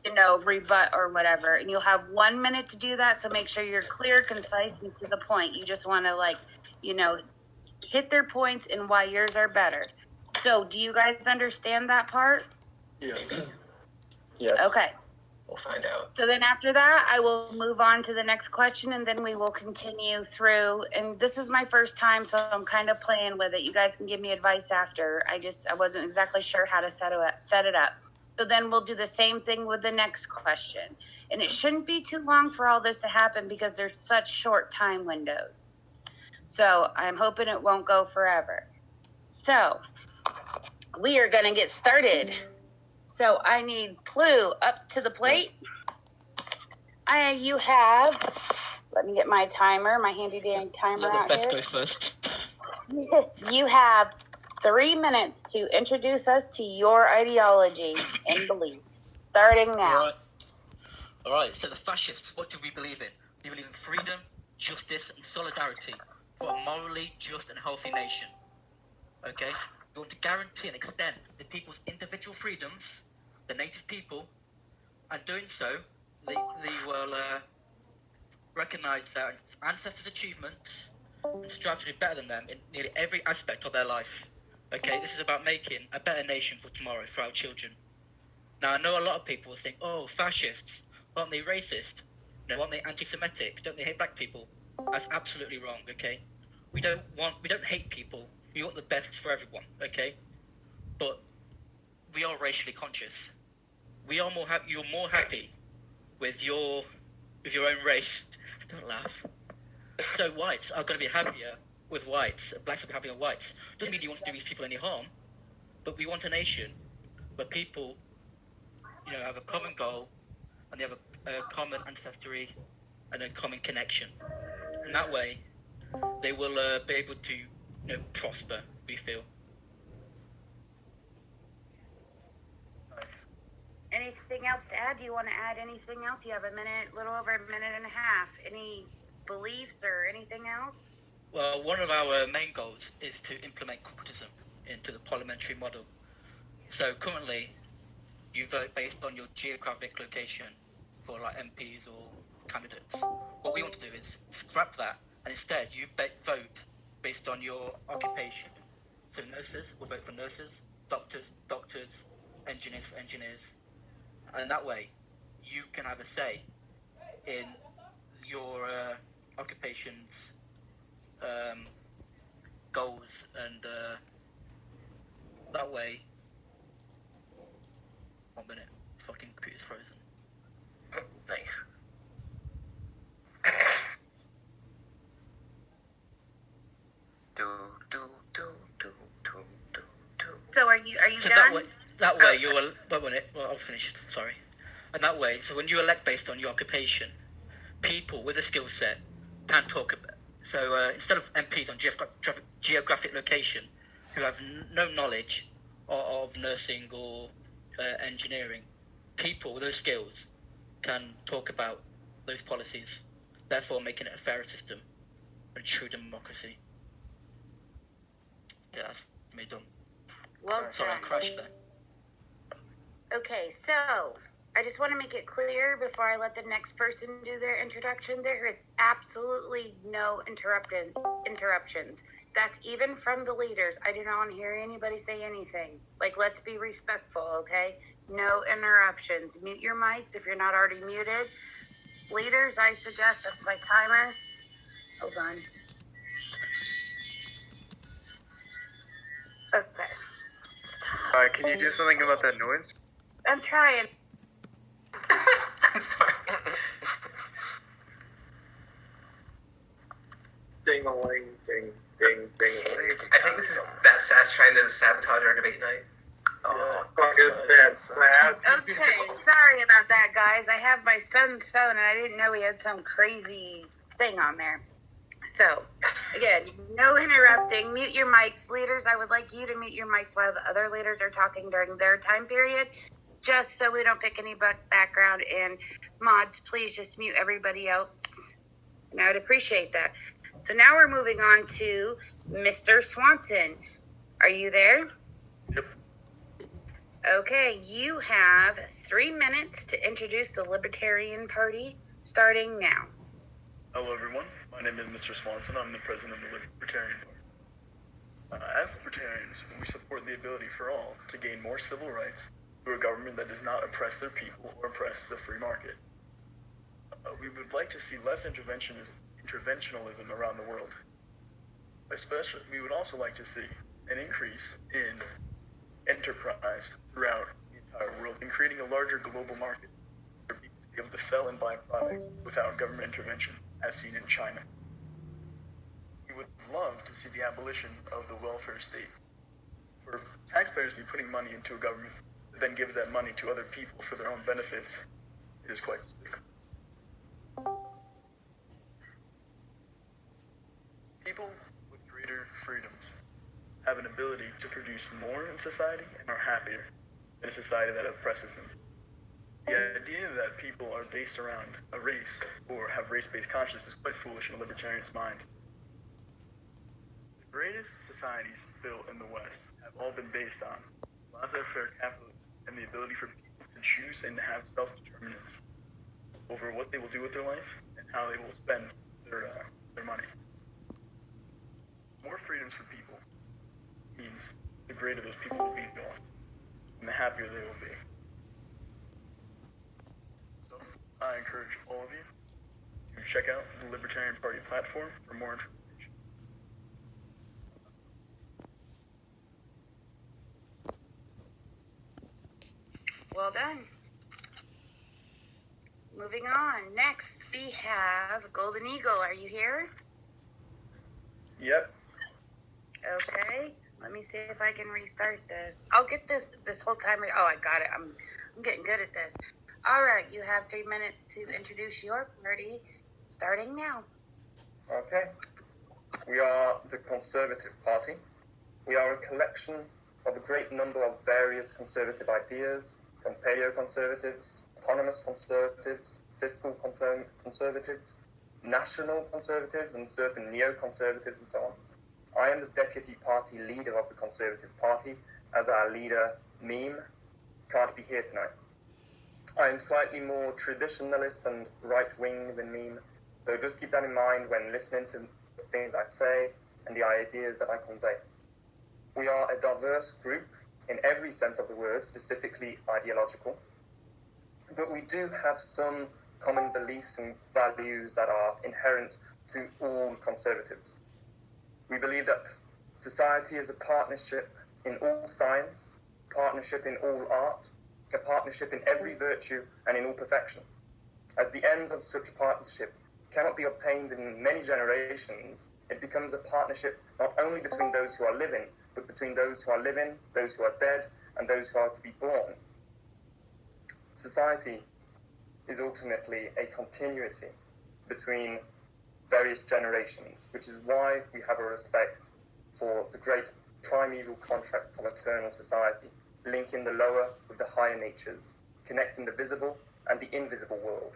rebut or whatever. And you'll have 1 minute to do that. So make sure you're clear, concise, and to the point. You just want to hit their points and why yours are better. So do you guys understand that part? Yes. Maybe. Yes. Okay. We'll find out. So then after that, I will move on to the next question, and then we will continue through. And this is my first time, so I'm kind of playing with it. You guys can give me advice after. I wasn't exactly sure how to set it up. So then we'll do the same thing with the next question. And it shouldn't be too long for all this to happen because there's such short time windows. So I'm hoping it won't go forever. So we are going to get started. So I need Plu up to the plate. You have, let me get my timer, my handy dandy timer out Beth here. go first. You have 3 minutes to introduce us to your ideology and belief. Starting now. All right. So the fascists, what do we believe in? We believe in freedom, justice, and solidarity for a morally just and healthy nation. Okay? We want to guarantee and extend the people's individual freedoms, the native people, and doing so, they will recognize their ancestors' achievements and strive to do better than them in nearly every aspect of their life. Okay, this is about making a better nation for tomorrow, for our children. Now, I know a lot of people think, oh, fascists, aren't they racist? Aren't they anti-Semitic? Don't they hate black people? That's absolutely wrong, okay? We don't hate people. We want the best for everyone, okay? But we are racially conscious. You're more happy with your own race. Don't laugh. So whites are going to be happier with whites. Blacks are going to be happier with whites. Doesn't mean you want to do these people any harm, but we want a nation where people, have a common goal and they have a common ancestry and a common connection. And that way, they will be able to, prosper. We feel. Anything else to add? Do you want to add anything else? You have a little over a minute and a half. Any beliefs or anything else? Well, one of our main goals is to implement corporatism into the parliamentary model. So currently, you vote based on your geographic location for like MPs or candidates. What we want to do is scrap that, and instead you vote based on your occupation. So nurses will vote for nurses, doctors, engineers for engineers. And that way, you can have a say in your occupation's goals, and that way. 1 minute, fucking computer's frozen. Nice. So are you so done? That way you will. 1 minute. Well, I'll finish. Sorry. And that way, so when you elect based on your occupation, people with a skill set can talk about. So instead of MPs on geographic location, who have no knowledge of nursing or engineering, people with those skills can talk about those policies, therefore making it a fairer system and true democracy. Yeah, that's me done. Well, sorry, I crashed there. Okay, so I just want to make it clear before I let the next person do their introduction, there is absolutely no interruptions. That's even from the leaders. I do not want to hear anybody say anything. Let's be respectful, okay? No interruptions. Mute your mics if you're not already muted. Leaders, I suggest, that's my timer. Hold on. Okay. Can you do something about that noise? I'm trying. I'm sorry. Ding-a-ling, ding, ding, ding-a-ling. I think this is Beth Sass trying to sabotage our debate night. Oh, fucking Beth Sass. Okay, sorry about that, guys. I have my son's phone, and I didn't know he had some crazy thing on there. So, again, no interrupting. Mute your mics. Leaders, I would like you to mute your mics while the other leaders are talking during their time period, just so we don't pick any background. And mods, please just mute everybody else. And I would appreciate that. So now we're moving on to Mr. Swanson. Are you there? Yep. Okay, you have 3 minutes to introduce the Libertarian Party, starting now. Hello everyone, my name is Mr. Swanson. I'm the president of the Libertarian Party. As Libertarians, we support the ability for all to gain more civil rights through a government that does not oppress their people or oppress the free market. We would like to see less interventionalism around the world. Especially, we would also like to see an increase in enterprise throughout the entire world and creating a larger global market for people to be able to sell and buy products without government intervention, as seen in China. We would love to see the abolition of the welfare state. For taxpayers to be putting money into a government that then gives that money to other people for their own benefits is quite despicable. People with greater freedoms have an ability to produce more in society and are happier than a society that oppresses them. The idea that people are based around a race or have race-based consciousness is quite foolish in a libertarian's mind. The greatest societies built in the West have all been based on laissez-faire capitalism and the ability for people to choose and have self-determinance over what they will do with their life and how they will spend their money. More freedoms for people means the greater those people will be off, and the happier they will be. So, I encourage all of you to check out the Libertarian Party platform for more information. Well done. Moving on. Next, we have Golden Eagle. Are you here? Yep. Okay. Let me see if I can restart this. I'll get this whole time. Oh, I got it. I'm getting good at this. All right. You have 3 minutes to introduce your party, starting now. Okay. We are the Conservative Party. We are a collection of a great number of various conservative ideas, from paleo-conservatives, autonomous conservatives, fiscal conservatives, national conservatives, and certain neo-conservatives, and so on. I am the deputy party leader of the Conservative Party, as our leader, Meme, can't be here tonight. I am slightly more traditionalist and right-wing than Meme, so just keep that in mind when listening to the things I say and the ideas that I convey. We are a diverse group in every sense of the word, specifically ideological, but we do have some common beliefs and values that are inherent to all conservatives. We believe that society is a partnership in all science, partnership in all art, a partnership in every virtue and in all perfection. As the ends of such partnership cannot be obtained in many generations, it becomes a partnership not only between those who are living, but between those who are living, those who are dead, and those who are to be born. Society is ultimately a continuity between various generations, which is why we have a respect for the great primeval contract of eternal society, linking the lower with the higher natures, connecting the visible and the invisible world,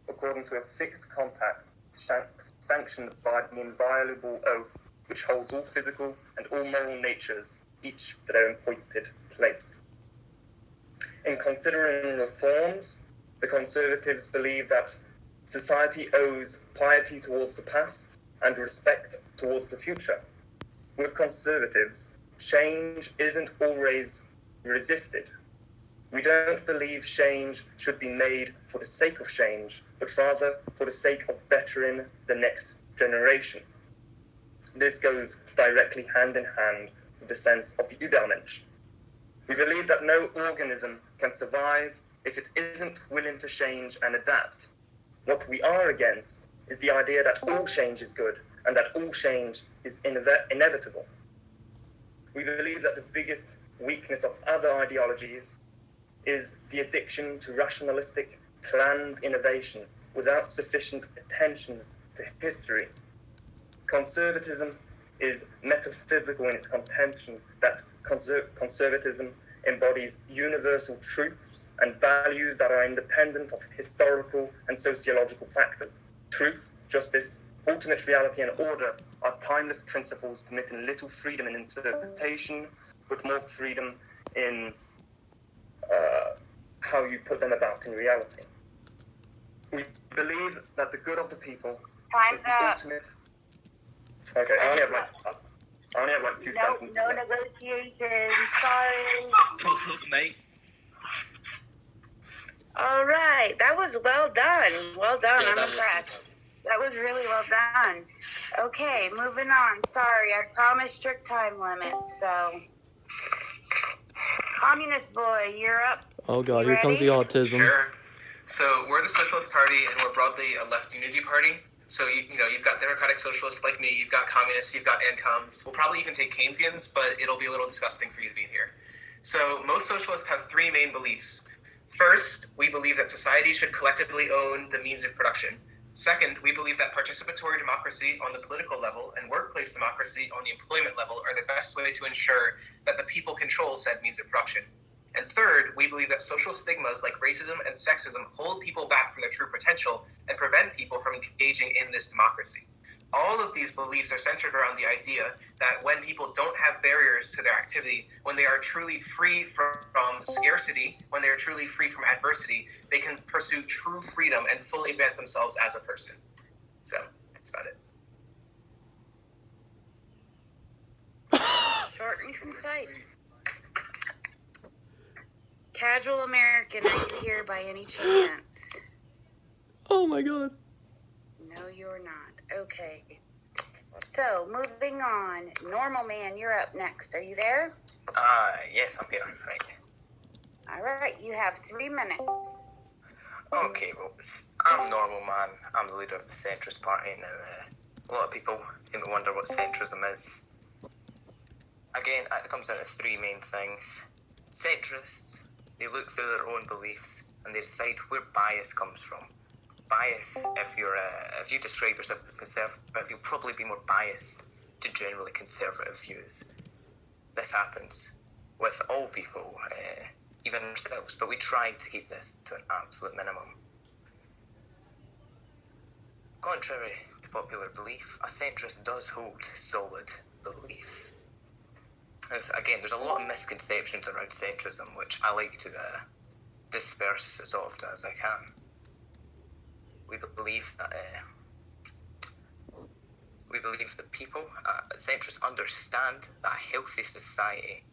according to a fixed compact sanctioned by the inviolable oath which holds all physical and all moral natures, each to their appointed place. In considering reforms, the Conservatives believe that society owes piety towards the past and respect towards the future. With Conservatives, change isn't always resisted. We don't believe change should be made for the sake of change, but rather for the sake of bettering the next generation. This goes directly hand in hand with the sense of the Übermensch. We believe that no organism can survive if it isn't willing to change and adapt. What we are against is the idea that all change is good and that all change is inevitable. We believe that the biggest weakness of other ideologies is the addiction to rationalistic, planned innovation without sufficient attention to history. Conservatism is metaphysical in its contention that conservatism embodies universal truths and values that are independent of historical and sociological factors. Truth, justice, ultimate reality, and order are timeless principles permitting little freedom in interpretation, but more freedom in how you put them about in reality. We believe that the good of the people Time's is the up. ultimate. Okay, I only have like two sentences No left. negotiations. Sorry. Look, mate. All right, that was well done. Well done. Yeah, I'm that was impressed. good. That was really well done. Okay, moving on. Sorry, I promised strict time limits. So, Communist Boy, you're up. Oh god, You here comes the ready? autism. Sure. So we're the Socialist Party, and we're broadly a left unity party. So you've got democratic socialists like me, you've got communists, you've got ancoms. We'll probably even take Keynesians, but it'll be a little disgusting for you to be here. So most socialists have three main beliefs. First, we believe that society should collectively own the means of production. Second, we believe that participatory democracy on the political level and workplace democracy on the employment level are the best way to ensure that the people control said means of production. And third, we believe that social stigmas like racism and sexism hold people back from their true potential and prevent people from engaging in this democracy. All of these beliefs are centered around the idea that when people don't have barriers to their activity, when they are truly free from scarcity, when they are truly free from adversity, they can pursue true freedom and fully advance themselves as a person. So, that's about it. Short and concise. Casual American, are you here by any chance? Oh my god. No, you're not. Okay. So, moving on. Normal Man, you're up next. Are you there? Yes, I'm here. Right. All right, you have 3 minutes. Okay, well, I'm Normal Man. I'm the leader of the centrist party. Now, a lot of people seem to wonder what centrism is. Again, it comes down to three main things. Centrists, they look through their own beliefs and they decide where bias comes from. Bias, if you describe yourself as conservative, you'll probably be more biased to generally conservative views. This happens with all people, even ourselves, but we try to keep this to an absolute minimum. Contrary to popular belief, a centrist does hold solid beliefs. Again, there's a lot of misconceptions around centrism, which I like to disperse as often as I can. We believe that people, centrists, understand that a healthy society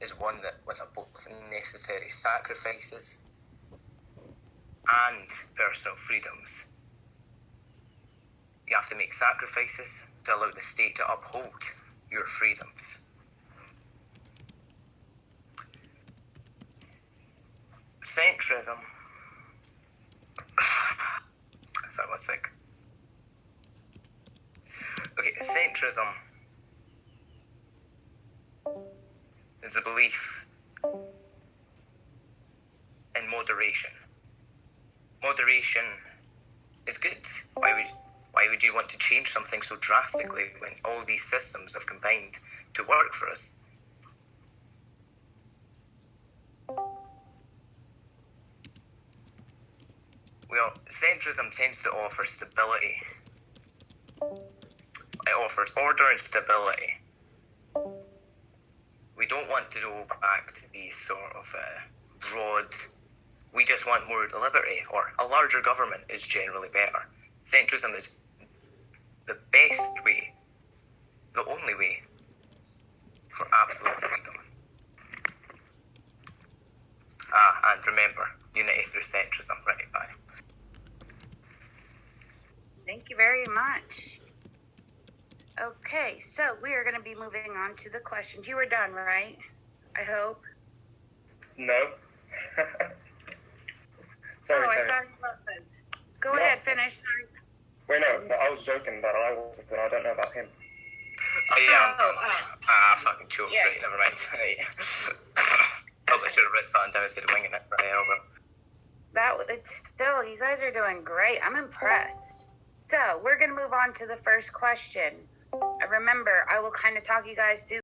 is one that with both necessary sacrifices and personal freedoms. You have to make sacrifices to allow the state to uphold your freedoms. Centrism. Sorry, 1 sec. Okay, centrism is a belief in moderation. Moderation is good. Why would you want to change something so drastically when all these systems have combined to work for us? Well, centrism tends to offer stability. It offers order and stability. We don't want to go back to these sort of broad, we just want more liberty, or a larger government is generally better. Centrism is the best way, the only way, for absolute freedom. And remember, unity through centrism. Right, bye. Thank you very much. Okay, so we are going to be moving on to the questions. You were done, right? I hope. No. Sorry, I Terry. thought you was. Go No. ahead, finish. Wait, no, I was joking that I wasn't, but I don't know about him. Yeah, I'm done. Oh. Fucking choked, Yeah. right, never mind. Right. Probably should have written something down instead of winging it, right, oh well. It's still, you guys are doing great. I'm impressed. So we're going to move on to the first question. Remember, I will kind of talk you guys through